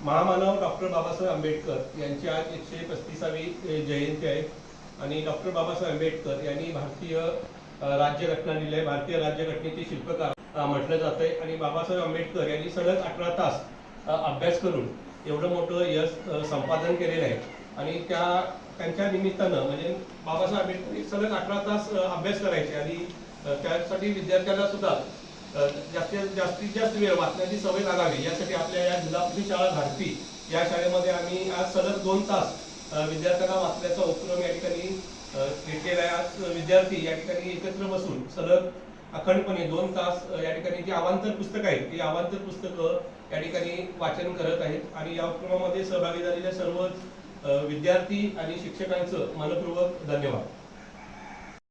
महामानव डॉक्टर बाबासाहेब आंबेडकर यांची आज 135वी जयंती आहे आणि डॉक्टर बाबासाहेब आंबेडकर यांनी भारतीय राज्यघटना लिहिली आहे. भारतीय राज्यघटनेचे शिल्पकार म्हटलं जातंय आणि बाबासाहेब आंबेडकर यांनी सलग 18 तास अभ्यास करून एवढं मोठं यश संपादन केलेलं आहे आणि त्यांच्या निमित्तानं म्हणजे बाबासाहेब आंबेडकर सलग 18 तास अभ्यास करायचे आणि त्यासाठी विद्यार्थ्यांना सुद्धा जास्तीत जास्त वेळ वाचण्याची सवय लागावी यासाठी आपल्या या जिल्हा परिषद शाळा धारती या शाळेमध्ये आम्ही आज सलग 2 तास विद्यार्थ्यांना वाचण्याचा उपक्रम या ठिकाणी घेतलेला आहे. आज विद्यार्थी या ठिकाणी एकत्र बसून सलग अखंडपणे 2 तास या ठिकाणी जी अवांतर पुस्तकं आहेत ती अवांतर पुस्तकं या ठिकाणी वाचन करत आहेत आणि या उपक्रमामध्ये सहभागी झालेल्या सर्व विद्यार्थी आणि शिक्षकांचं मनपूर्वक धन्यवाद.